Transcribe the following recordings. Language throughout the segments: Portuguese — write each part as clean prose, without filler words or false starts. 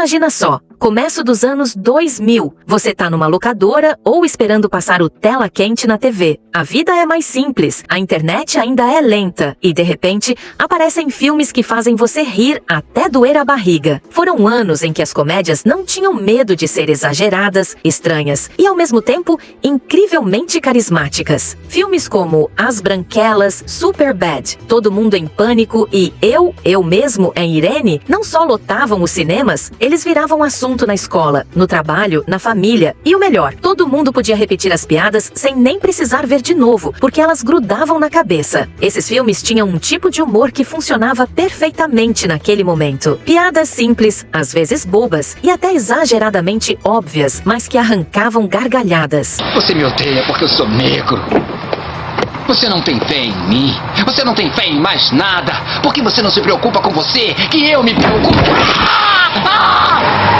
Imagina só, começo dos anos 2000, você tá numa locadora ou esperando passar o tela quente na TV. A vida é mais simples, a internet ainda é lenta e, de repente, aparecem filmes que fazem você rir até doer a barriga. Foram anos em que as comédias não tinham medo de ser exageradas, estranhas e, ao mesmo tempo, incrivelmente carismáticas. Filmes como As Branquelas, Superbad, Todo Mundo em Pânico e Eu Mesmo em Irene não só lotavam os cinemas, eles viravam assunto na escola, no trabalho, na família e o melhor, todo mundo podia repetir as piadas sem nem precisar ver de novo, porque elas grudavam na cabeça. Esses filmes tinham um tipo de humor que funcionava perfeitamente naquele momento. Piadas simples, às vezes bobas e até exageradamente óbvias, mas que arrancavam gargalhadas. Você me odeia porque eu sou negro. Você não tem fé em mim. Você não tem fé em mais nada. Por que você não se preocupa com você, que eu me preocupo?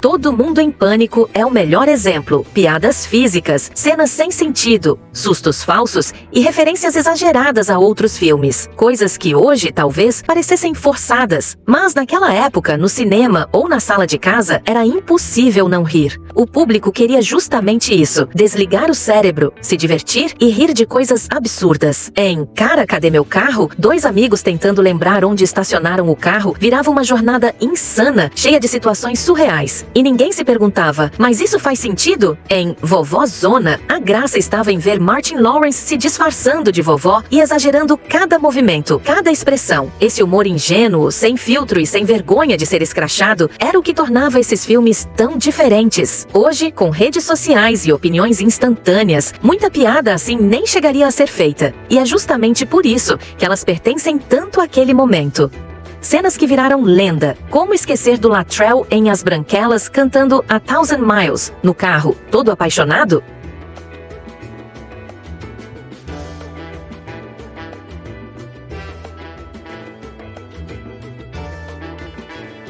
Todo Mundo em Pânico é o melhor exemplo. Piadas físicas, cenas sem sentido, sustos falsos e referências exageradas a outros filmes. Coisas que hoje, talvez, parecessem forçadas. Mas naquela época, no cinema ou na sala de casa, era impossível não rir. O público queria justamente isso. Desligar o cérebro, se divertir e rir de coisas absurdas. Em Cara, Cadê Meu Carro? Dois amigos tentando lembrar onde estacionaram o carro virava uma jornada insana, cheia de situações surreais. E ninguém se perguntava, mas isso faz sentido? Em Vovó Zona, a graça estava em ver Martin Lawrence se disfarçando de vovó e exagerando cada movimento, cada expressão. Esse humor ingênuo, sem filtro e sem vergonha de ser escrachado, era o que tornava esses filmes tão diferentes. Hoje, com redes sociais e opiniões instantâneas, muita piada assim nem chegaria a ser feita. E é justamente por isso que elas pertencem tanto àquele momento. Cenas que viraram lenda. Como esquecer do Latrell em As Branquelas cantando A Thousand Miles, no carro, todo apaixonado?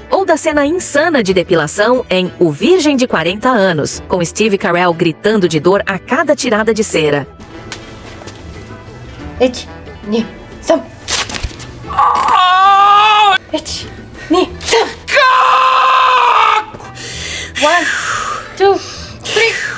Ou da cena insana de depilação em O Virgem de 40 Anos, com Steve Carell gritando de dor a cada tirada de cera. 1, 2, 3. 1, 2, 3. 1, 2, 3.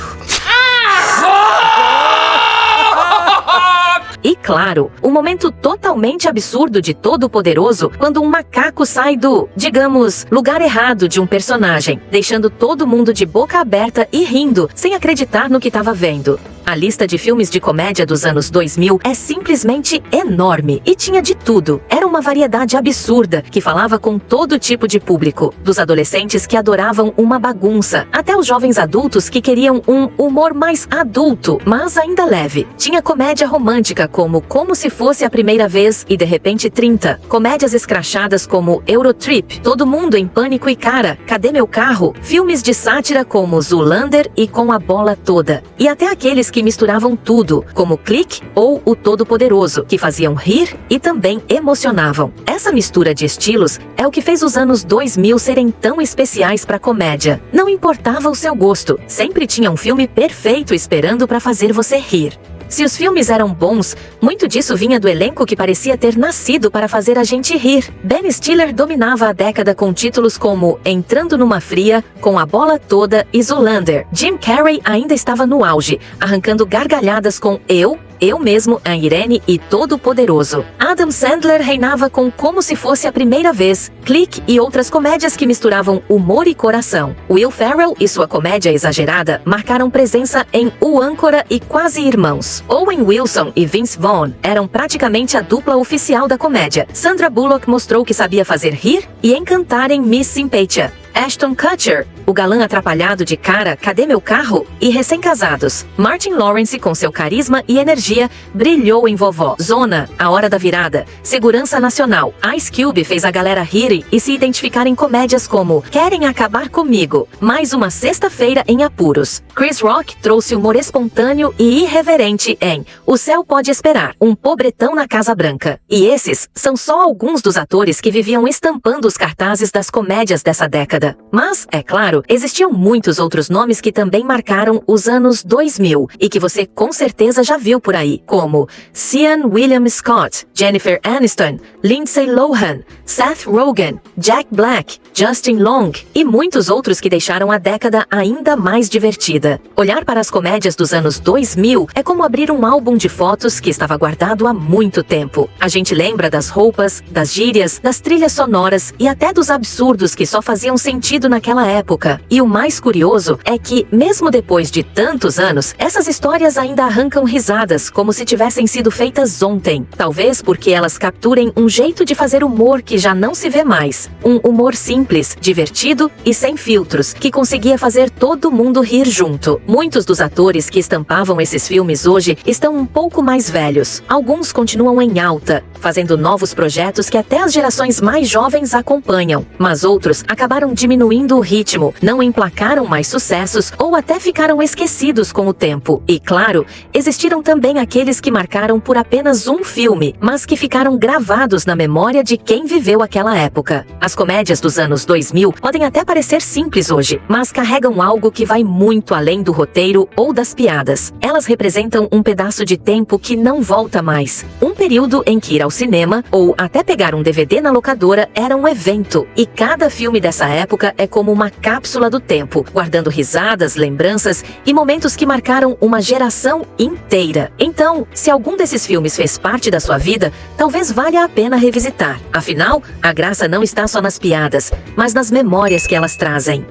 E claro, um momento totalmente absurdo de Todo-Poderoso quando um macaco sai do, digamos, lugar errado de um personagem, deixando todo mundo de boca aberta e rindo, sem acreditar no que estava vendo. A lista de filmes de comédia dos anos 2000 é simplesmente enorme e tinha de tudo. Era uma variedade absurda que falava com todo tipo de público, dos adolescentes que adoravam uma bagunça, até os jovens adultos que queriam um humor mais adulto, mas ainda leve. Tinha comédia romântica como Se Fosse a Primeira Vez e De Repente 30, comédias escrachadas como Eurotrip, Todo Mundo em Pânico e Cara, Cadê Meu Carro, filmes de sátira como Zoolander e Com a Bola Toda, e até aqueles que misturavam tudo, como Clique ou O Todo-Poderoso, que faziam rir e também emocionavam. Essa mistura de estilos é o que fez os anos 2000 serem tão especiais para comédia. Não importava o seu gosto, sempre tinha um filme perfeito esperando para fazer você rir. Se os filmes eram bons, muito disso vinha do elenco que parecia ter nascido para fazer a gente rir. Ben Stiller dominava a década com títulos como Entrando numa Fria, Com a Bola Toda e Zoolander. Jim Carrey ainda estava no auge, arrancando gargalhadas com Eu Mesmo em Irene e Todo-Poderoso. Adam Sandler reinava com Como Se Fosse a Primeira Vez, Clique e outras comédias que misturavam humor e coração. Will Ferrell e sua comédia exagerada marcaram presença em O Âncora e Quase Irmãos. Owen Wilson e Vince Vaughn eram praticamente a dupla oficial da comédia. Sandra Bullock mostrou que sabia fazer rir e encantar em Miss Simpatia. Ashton Kutcher, o galã atrapalhado de Cara, Cadê Meu Carro? E Recém-Casados. Martin Lawrence, com seu carisma e energia, brilhou em Vovó Zona, A Hora da Virada, Segurança Nacional. Ice Cube fez a galera rir e se identificar em comédias como Querem Acabar Comigo, Mais uma Sexta-feira em Apuros. Chris Rock trouxe humor espontâneo e irreverente em O Céu Pode Esperar, Um Pobretão na Casa Branca. E esses são só alguns dos atores que viviam estampando os cartazes das comédias dessa década. Mas, é claro, claro, existiam muitos outros nomes que também marcaram os anos 2000 e que você com certeza já viu por aí, como Sean William Scott, Jennifer Aniston, Lindsay Lohan, Seth Rogen, Jack Black, Justin Long e muitos outros que deixaram a década ainda mais divertida. Olhar para as comédias dos anos 2000 é como abrir um álbum de fotos que estava guardado há muito tempo. A gente lembra das roupas, das gírias, das trilhas sonoras e até dos absurdos que só faziam sentido naquela época. E o mais curioso é que, mesmo depois de tantos anos, essas histórias ainda arrancam risadas como se tivessem sido feitas ontem. Talvez porque elas capturem um jeito de fazer humor que já não se vê mais. Um humor simples, divertido e sem filtros, que conseguia fazer todo mundo rir junto. Muitos dos atores que estampavam esses filmes hoje estão um pouco mais velhos. Alguns continuam em alta, fazendo novos projetos que até as gerações mais jovens acompanham. Mas outros acabaram diminuindo o ritmo, não emplacaram mais sucessos ou até ficaram esquecidos com o tempo. E claro, existiram também aqueles que marcaram por apenas um filme, mas que ficaram gravados na memória de quem viveu aquela época. As comédias dos anos 2000 podem até parecer simples hoje, mas carregam algo que vai muito além do roteiro ou das piadas. Elas representam um pedaço de tempo que não volta mais. Um período em que ir ao cinema ou até pegar um DVD na locadora era um evento. E cada filme dessa época é como uma cápsula do tempo, guardando risadas, lembranças e momentos que marcaram uma geração inteira. Então, se algum desses filmes fez parte da sua vida, talvez valha a pena revisitar. Afinal, a graça não está só nas piadas, mas nas memórias que elas trazem.